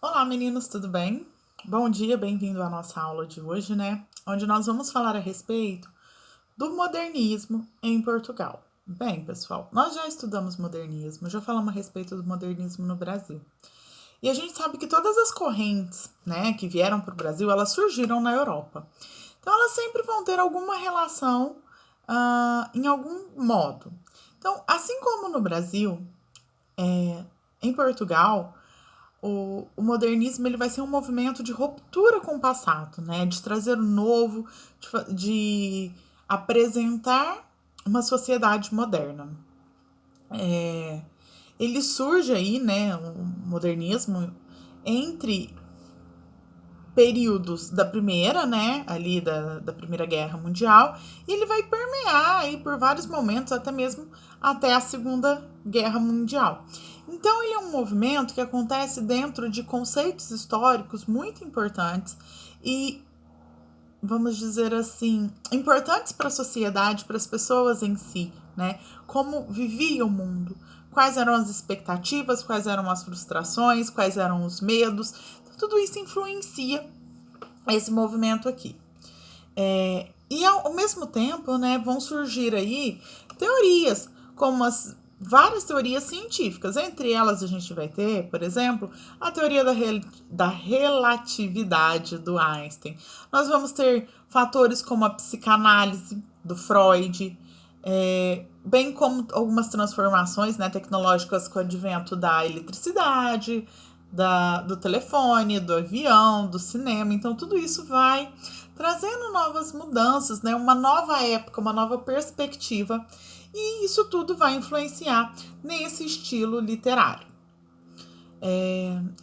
Olá, meninos, tudo bem? Bom dia, bem-vindo à nossa aula de hoje, né? Onde nós vamos falar a respeito do modernismo em Portugal. Bem, pessoal, nós já estudamos modernismo, já falamos a respeito do modernismo no Brasil. E a gente sabe que todas as correntes, né, que vieram para o Brasil, elas surgiram na Europa. Então, elas sempre vão ter alguma relação em algum modo. Então, assim como no Brasil, em Portugal, o modernismo ele vai ser um movimento de ruptura com o passado, né? De trazer o novo, de apresentar uma sociedade moderna. Ele surge aí, né, o modernismo, entre períodos da primeira, né, ali da Primeira Guerra Mundial, e ele vai permear aí por vários momentos, até mesmo até a Segunda Guerra Mundial. Então, ele é um movimento que acontece dentro de conceitos históricos muito importantes e, vamos dizer assim, importantes para a sociedade, para as pessoas em si, né? Como vivia o mundo, quais eram as expectativas, quais eram as frustrações, quais eram os medos. Tudo isso influencia esse movimento aqui. E ao mesmo tempo, né, vão surgir aí teorias, como as várias teorias científicas. Entre elas, a gente vai ter, por exemplo, a teoria da relatividade do Einstein. Nós vamos ter fatores como a psicanálise do Freud, bem como algumas transformações, né, tecnológicas com o advento da eletricidade, do telefone, do avião, do cinema. Então, tudo isso vai trazendo novas mudanças, né, uma nova época, uma nova perspectiva, e isso tudo vai influenciar nesse estilo literário.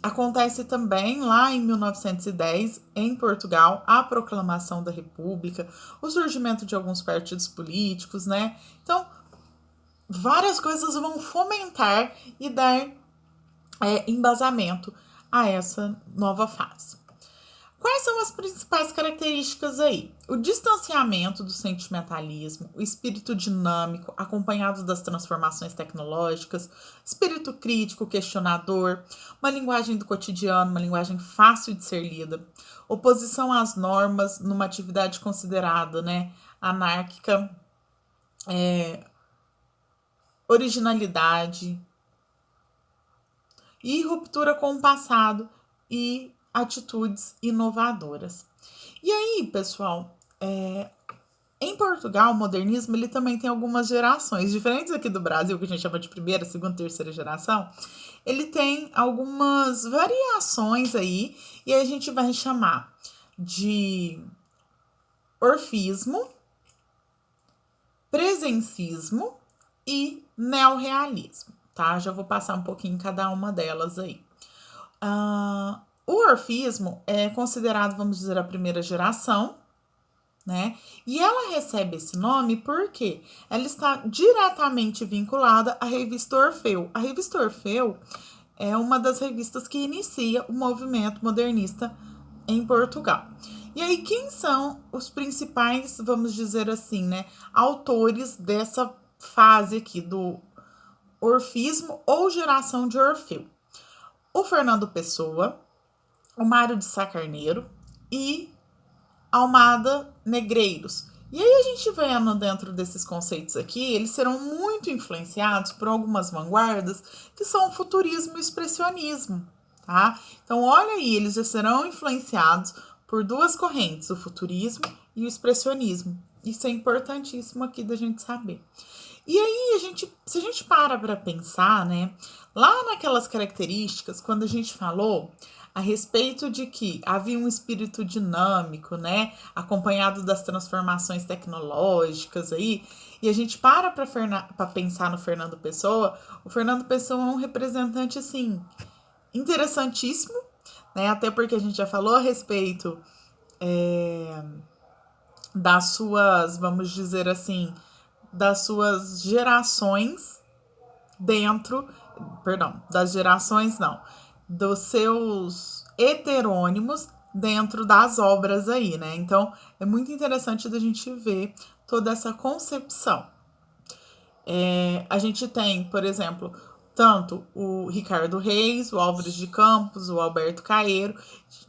Acontece também lá em 1910, em Portugal, a proclamação da República, o surgimento de alguns partidos políticos, né? Então, várias coisas vão fomentar e dar embasamento a essa nova fase. Quais são as principais características aí? O distanciamento do sentimentalismo, o espírito dinâmico, acompanhado das transformações tecnológicas, espírito crítico, questionador, uma linguagem do cotidiano, uma linguagem fácil de ser lida, oposição às normas numa atividade considerada, né, anárquica, originalidade e ruptura com o passado e atitudes inovadoras. E aí, pessoal, em Portugal, o modernismo ele também tem algumas gerações, diferentes aqui do Brasil, que a gente chama de primeira, segunda, terceira geração. Ele tem algumas variações aí, e a gente vai chamar de orfismo, presencismo e neorrealismo, tá? Já vou passar um pouquinho em cada uma delas aí. O orfismo é considerado, vamos dizer, a primeira geração, né? E ela recebe esse nome porque ela está diretamente vinculada à revista Orfeu. A revista Orfeu é uma das revistas que inicia o movimento modernista em Portugal. E aí, quem são os principais, vamos dizer assim, né, autores dessa fase aqui do orfismo ou geração de Orfeu? O Fernando Pessoa, o Mário de Sá Carneiro e Almada Negreiros. E aí a gente vendo dentro desses conceitos aqui, eles serão muito influenciados por algumas vanguardas que são o futurismo e o expressionismo, tá? Então olha aí, eles já serão influenciados por duas correntes, o futurismo e o expressionismo. Isso é importantíssimo aqui da gente saber. E aí, se a gente para pensar, né, lá naquelas características, quando a gente falou a respeito de que havia um espírito dinâmico, né, acompanhado das transformações tecnológicas aí, e a gente para pensar no Fernando Pessoa, o Fernando Pessoa é um representante, assim, interessantíssimo, né, até porque a gente já falou a respeito das suas, vamos dizer assim, das suas gerações dentro, perdão, das gerações não, dos seus heterônimos dentro das obras aí, né? Então é muito interessante da gente ver toda essa concepção. A gente tem, por exemplo, tanto o Ricardo Reis, o Álvares de Campos, o Alberto Caeiro.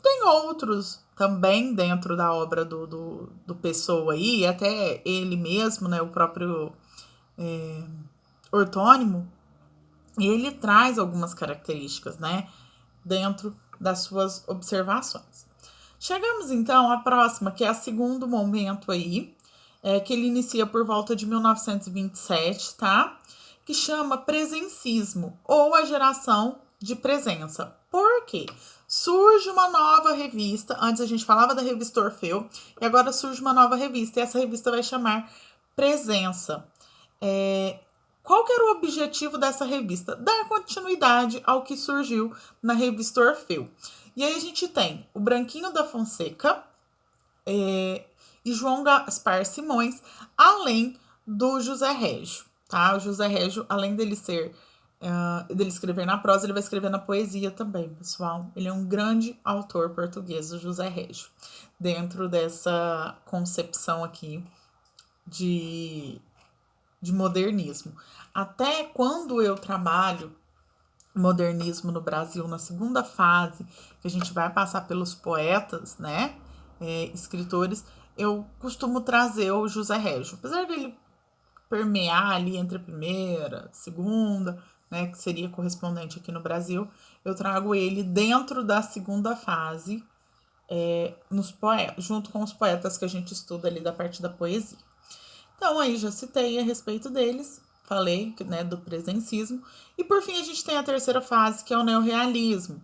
Tem outros também dentro da obra do Pessoa aí, até ele mesmo, né, o próprio Ortônimo, e ele traz algumas características, né, dentro das suas observações. Chegamos então à próxima, que é o segundo momento aí, que ele inicia por volta de 1927, tá? Que chama presencismo, ou a geração de presença. Por quê? Surge uma nova revista, antes a gente falava da revista Orfeu, e agora surge uma nova revista, e essa revista vai chamar Presença. Qual que era o objetivo dessa revista? Dar continuidade ao que surgiu na revista Orfeu. E aí a gente tem o Branquinho da Fonseca e João Gaspar Simões, além do José Régio, tá? O José Régio, além dele dele escrever na prosa, ele vai escrever na poesia também, pessoal. Ele é um grande autor português, o José Régio, dentro dessa concepção aqui de modernismo. Até quando eu trabalho modernismo no Brasil, na segunda fase, que a gente vai passar pelos poetas, né, escritores, eu costumo trazer o José Régio. Apesar dele permear ali entre a primeira, segunda, né, que seria correspondente aqui no Brasil, eu trago ele dentro da segunda fase, nos poetas, junto com os poetas que a gente estuda ali da parte da poesia. Então, aí já citei a respeito deles, falei, né, do presencismo. E, por fim, a gente tem a terceira fase, que é o neorrealismo.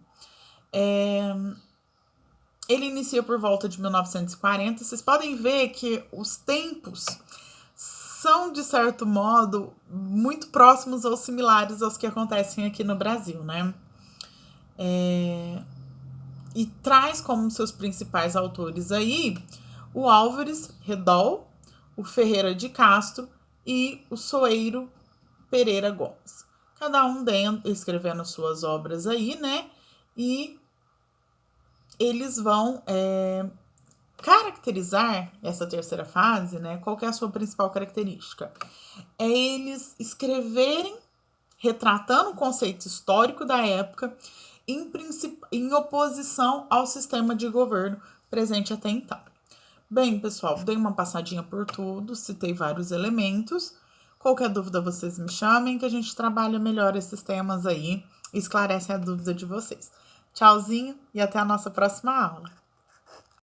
Ele inicia por volta de 1940. Vocês podem ver que os tempos são, de certo modo, muito próximos ou similares aos que acontecem aqui no Brasil, né? E traz como seus principais autores aí o Álvares Redol, o Ferreira de Castro e o Soeiro Pereira Gomes. Cada um escrevendo suas obras aí, né? E eles vão caracterizar essa terceira fase, né? Qual que é a sua principal característica? É eles escreverem retratando o conceito histórico da época em oposição ao sistema de governo presente até então. Bem, pessoal, dei uma passadinha por tudo, citei vários elementos. Qualquer dúvida, vocês me chamem, que a gente trabalha melhor esses temas aí e esclarece a dúvida de vocês. Tchauzinho e até a nossa próxima aula.